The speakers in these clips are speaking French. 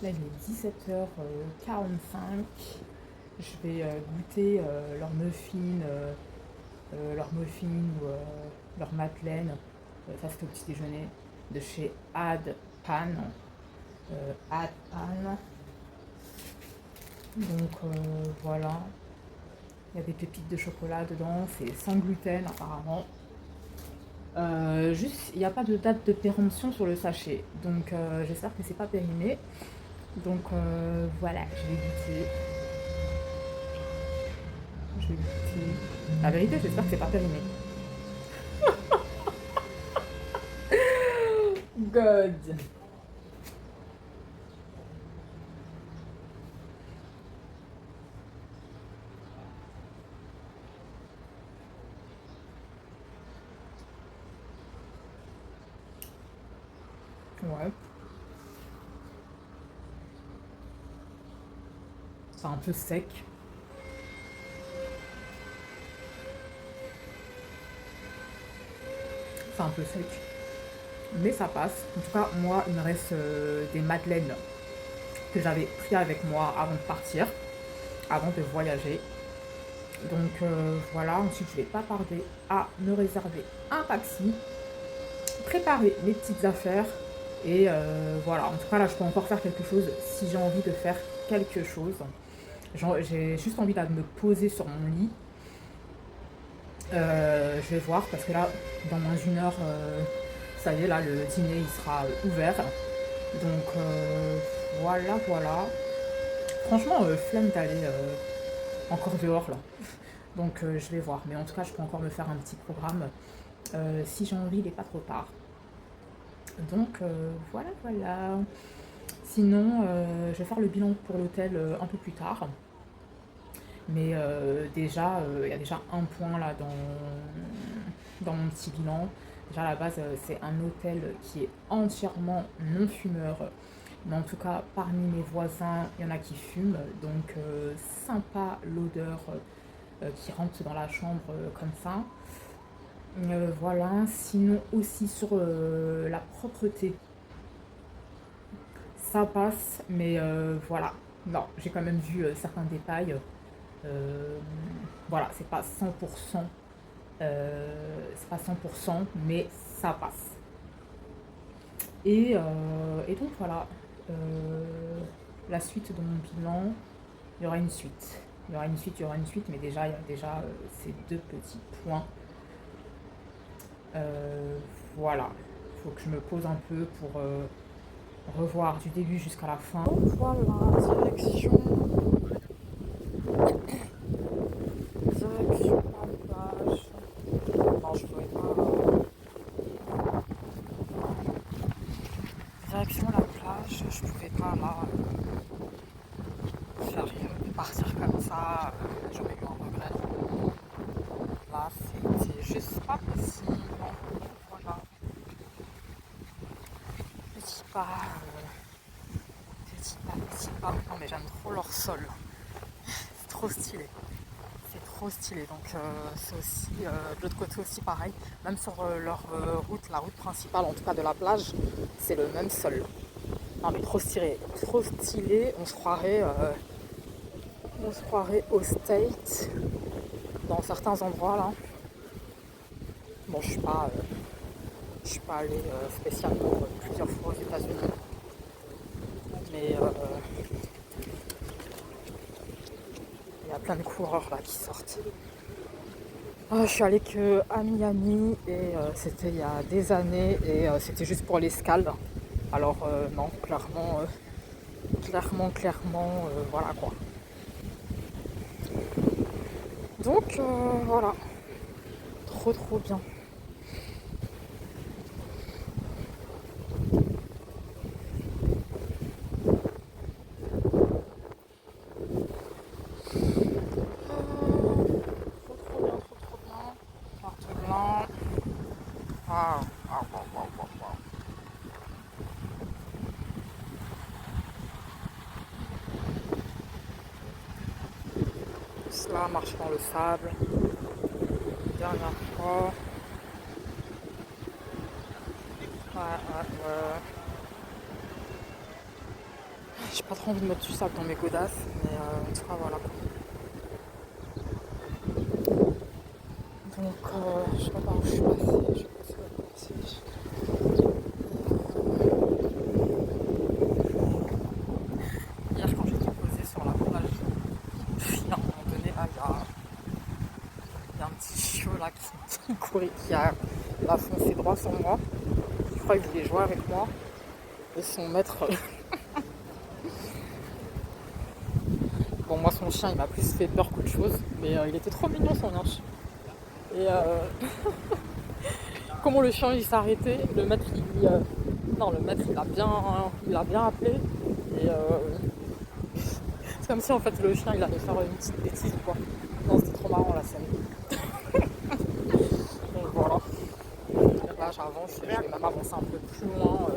Là, il est 17h45. Je vais goûter leurs muffins ou leur madeleine. Ça, c'était au petit déjeuner de chez Ad Pan. Ad Pan. Donc voilà. Il y a des pépites de chocolat dedans. C'est sans gluten apparemment. Juste, il n'y a pas de date de péremption sur le sachet. Donc j'espère que c'est pas périmé. Donc voilà, je vais goûter. Je vais goûter. La vérité, j'espère que c'est pas périmé. God. Ouais. C'est un peu sec. C'est un peu sec. Mais ça passe. En tout cas, moi, il me reste des madeleines que j'avais pris avec moi avant de partir, avant de voyager. Donc voilà, ensuite je vais pas tarder à me réserver un taxi, préparer mes petites affaires et voilà. En tout cas là je peux encore faire quelque chose si j'ai envie de faire quelque chose. J'ai juste envie là, de me poser sur mon lit. Je vais voir parce que là dans moins d'une heure, ça y est là le dîner il sera ouvert. Donc voilà voilà. Franchement flemme d'aller encore dehors là. Donc je vais voir. Mais en tout cas je peux encore me faire un petit programme. Si j'ai envie, il n'est pas trop tard. Donc voilà, voilà. Sinon, je vais faire le bilan pour l'hôtel un peu plus tard. Mais déjà, il y a déjà un point là dans mon petit bilan. Déjà à la base, c'est un hôtel qui est entièrement non fumeur. Mais en tout cas, parmi mes voisins, il y en a qui fument. Donc sympa l'odeur qui rentre dans la chambre comme ça. Voilà, sinon aussi sur la propreté, ça passe, mais voilà. Non, j'ai quand même vu certains détails. Euh, voilà, c'est pas 100%, mais ça passe. Et donc voilà, Euh, la suite de mon bilan, il y aura une suite. Il y aura une suite, il y aura une suite, mais déjà, il y a déjà ces deux petits points. Euh, voilà, il faut que je me pose un peu pour revoir du début jusqu'à la fin. Donc voilà, direction la plage. Non, je pourrais pas. Direction la plage, je pouvais pas là faire partir comme ça. J'aurais eu un regret. Là, c'était juste pas possible. Voilà, petit pas, petit pas, petit pas. Non mais j'aime trop leur sol. C'est trop stylé. C'est trop stylé. Donc c'est aussi de l'autre côté aussi pareil. Même sur leur route, la route principale en tout cas de la plage, c'est le même sol. Non mais trop stylé, trop stylé. On se croirait au States dans certains endroits là. Bon, je suis pas allée spécialement plusieurs fois aux États-Unis, mais il y a plein de coureurs là qui sortent. Je suis allée que à Miami et c'était il y a des années et c'était juste pour l'escale. Alors non, clairement, voilà quoi. Donc voilà, trop bien. Trop bien. Carte blanc. Waouh, waouh. Cela marche dans le sable. Dernière fois. Ouais. J'ai pas trop envie de mettre du sable dans mes godasses, mais en tout cas voilà. Donc je sais pas par où je suis passée, je sais pas si c'est parti. Hier quand j'étais posée sur la plage, à un moment donné là il y a un petit chiot là qui courait, qui a foncé droit sur moi. Je crois qu'il voulait jouer avec moi. Et son maître. Bon, moi, son chien, il m'a plus fait peur qu'autre chose. Mais il était trop mignon, son linge. Et comment le chien, il s'est arrêté. Le maître, non, le maître, il a bien appelé. Et c'est comme si, en fait, le chien, il allait faire une petite bêtise ou quoi. Non, c'était trop marrant, la scène. Donc, voilà. Là, j'avance. Je vais même avancer un peu plus loin.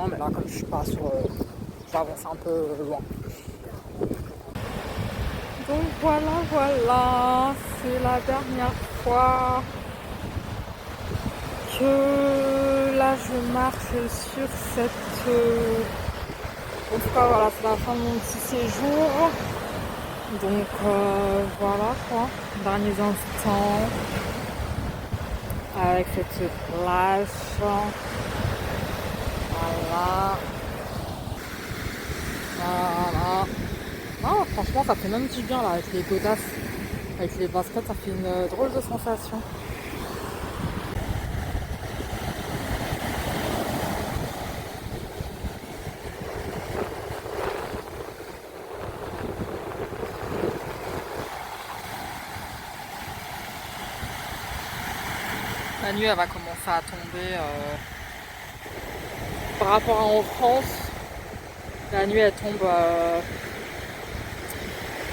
Mais là, comme je suis pas sur... j'avance un peu loin. Donc voilà, c'est la dernière fois que là je marche sur cette... En tout cas voilà, c'est la fin de mon petit séjour. Donc voilà quoi, derniers instants avec cette plage. Voilà. Non, franchement, ça fait même du bien là avec les godasses, avec les baskets, ça fait une drôle de sensation. La nuit, elle va commencer à tomber. Par rapport à en France, la nuit, elle tombe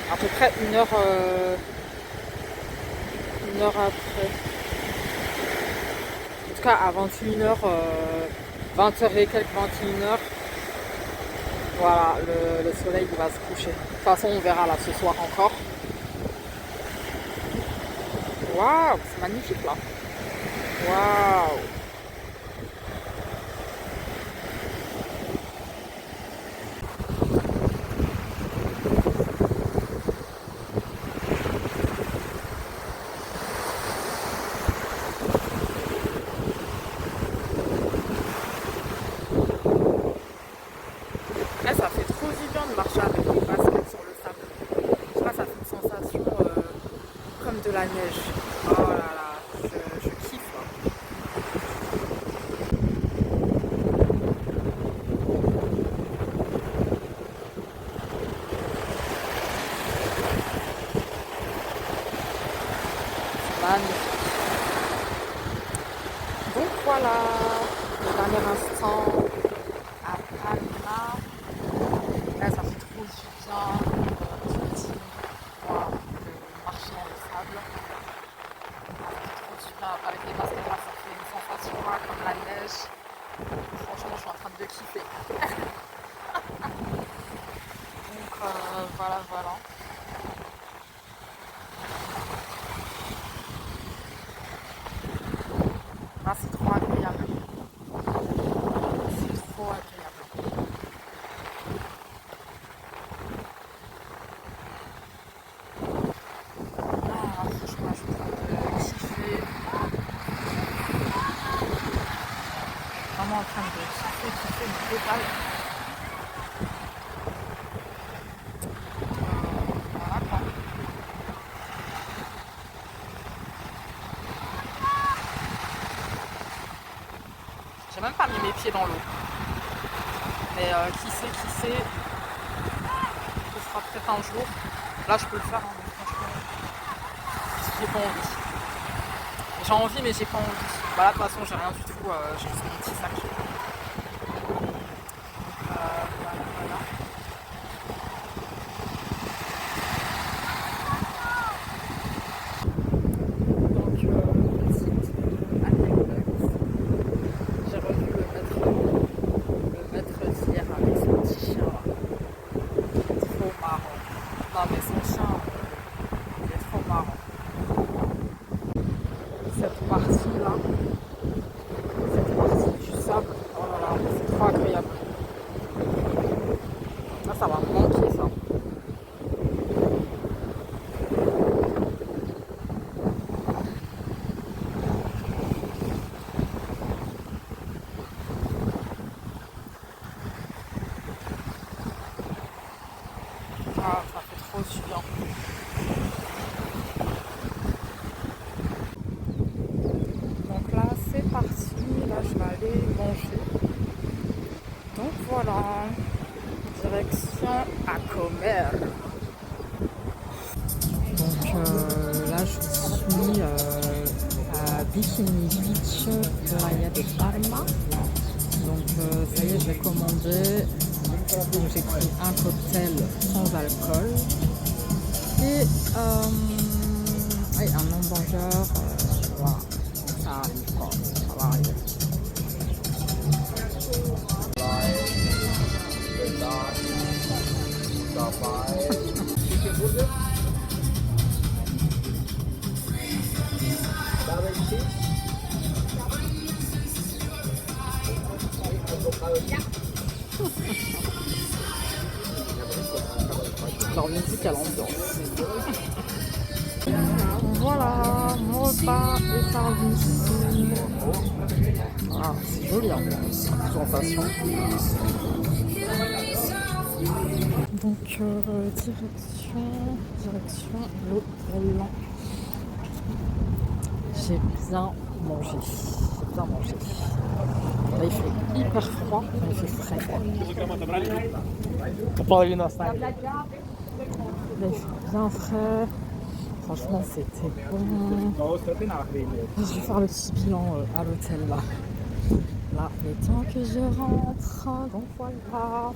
à peu près une heure après. En tout cas, à 21h, 20h et quelques, 21h, voilà, le soleil il va se coucher. De toute façon, on verra là ce soir encore. Waouh, c'est magnifique là. Waouh. Là, ça fait trop du bien de marcher avec les baskets sur le sable. Je sais pas, ça fait une sensation comme de la neige. Oh là là, je kiffe. Hein. C'est magnifique. Donc voilà, le dernier instant à Palma. Là, ça fait trop du bien. Je me dis, moi, de marcher dans le sable. Ça fait trop du bien. Avec les baskets, là, ça fait une sensation là, comme la neige. Franchement, je suis en train de kiffer. Donc voilà. Ah, c'est trop agréable. C'est trop agréable. Ah, franchement, je suis en train de kiffer. Vraiment en train de kiffer une totale. Voilà quoi. J'ai même pas mis mes pieds dans l'eau. Mais qui sait, ce sera peut-être un jour. Là, je peux le faire, hein, mais franchement, j'ai pas envie. J'ai envie, mais j'ai pas envie. Bah là, de toute façon, j'ai rien du tout. J'ai juste mon petit sac. Voilà. Donc, petite anecdote. J'ai revu le maître d'hier avec son petit chien. Trop marrant. Non, mais son chien, il est trop marrant. Cette partie-là, cette partie du sable, voilà, direction à Comer. Donc là, je suis à Bikini Beach, Playa de Palma. Donc ça y est, j'ai commandé. Donc j'ai pris un cocktail sans alcool et un hamburger. Voilà, ça arrive quoi, ça va arriver. Leur musique à l'ambiance. Voilà, mon repas est servi. Ah, c'est joli en présentation. Donc direction l'hôtel. J'ai bien mangé. J'ai bien mangé. Là il fait hyper froid, il fait frais. Là il fait bien frais. Franchement c'était bon. Je vais faire le petit bilan à l'hôtel là. Là, il est temps que je rentre. Donc voilà.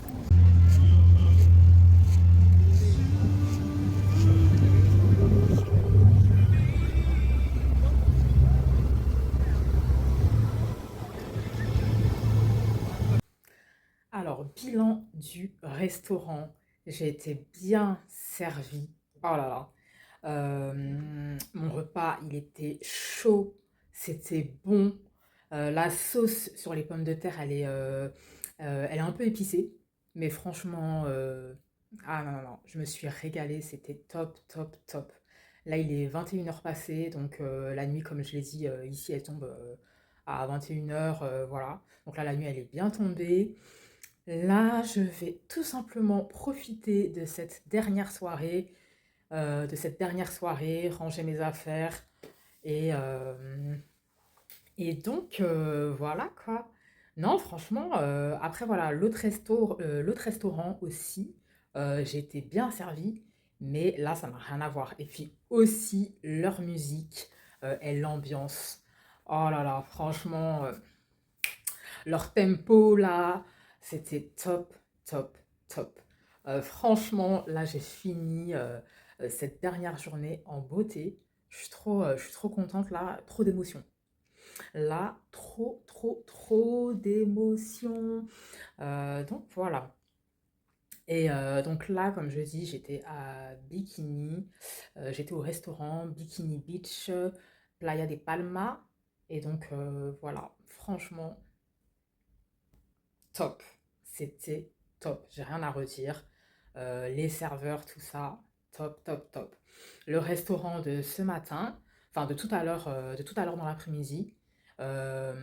Alors, bilan du restaurant. J'ai été bien servie. Oh là là. Mon repas, il était chaud. C'était bon. La sauce sur les pommes de terre, elle est un peu épicée. Mais franchement, ah non, non, non, je me suis régalée. C'était top, top, top. Là, il est 21h passé. Donc, la nuit, comme je l'ai dit, ici, elle tombe à 21h. Voilà. Donc là, la nuit, elle est bien tombée. Là, je vais tout simplement profiter de cette dernière soirée, ranger mes affaires et, euh, et donc voilà quoi. Non, franchement, après voilà, l'autre restaurant aussi, j'ai été bien servie, mais là, ça n'a rien à voir. Et puis aussi leur musique et l'ambiance. Oh là là, franchement. Leur tempo là, c'était top, top, top. Franchement, là j'ai fini cette dernière journée en beauté. Je suis trop contente là, trop d'émotions. Là, trop, trop, trop d'émotions. Donc voilà. Et donc là, comme je dis, j'étais à Bikini. J'étais au restaurant Bikini Beach, Playa de Palma. Et donc voilà, franchement, top. C'était top. J'ai rien à redire. Les serveurs, tout ça, top, top, top. Le restaurant de ce matin, enfin de tout à l'heure dans l'après-midi, euh,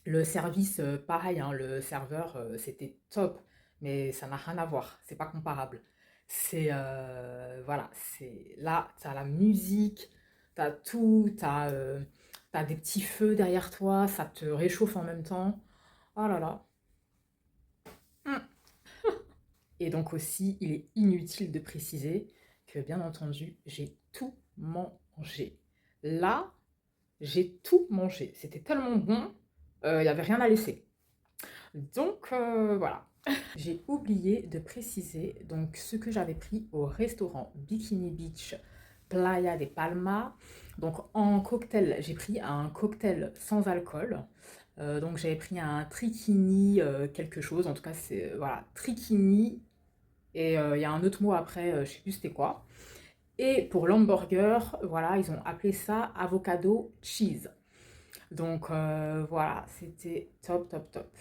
le service, pareil, hein, le serveur, c'était top, mais ça n'a rien à voir. C'est pas comparable. C'est voilà, c'est là, t'as la musique, t'as tout, t'as des petits feux derrière toi, ça te réchauffe en même temps. Oh là là. Mm. Et donc aussi, il est inutile de préciser que bien entendu, j'ai tout mangé. Là, j'ai tout mangé. C'était tellement bon, il n'y avait rien à laisser. Donc voilà. J'ai oublié de préciser donc ce que j'avais pris au restaurant Bikini Beach Playa de Palma. Donc en cocktail, j'ai pris un cocktail sans alcool. Donc j'avais pris un trichini quelque chose. En tout cas, c'est voilà, trichini. Et il y a un autre mot après, je sais plus c'était quoi. Et pour l'hamburger, voilà, ils ont appelé ça avocado cheese. Donc voilà, c'était top, top, top.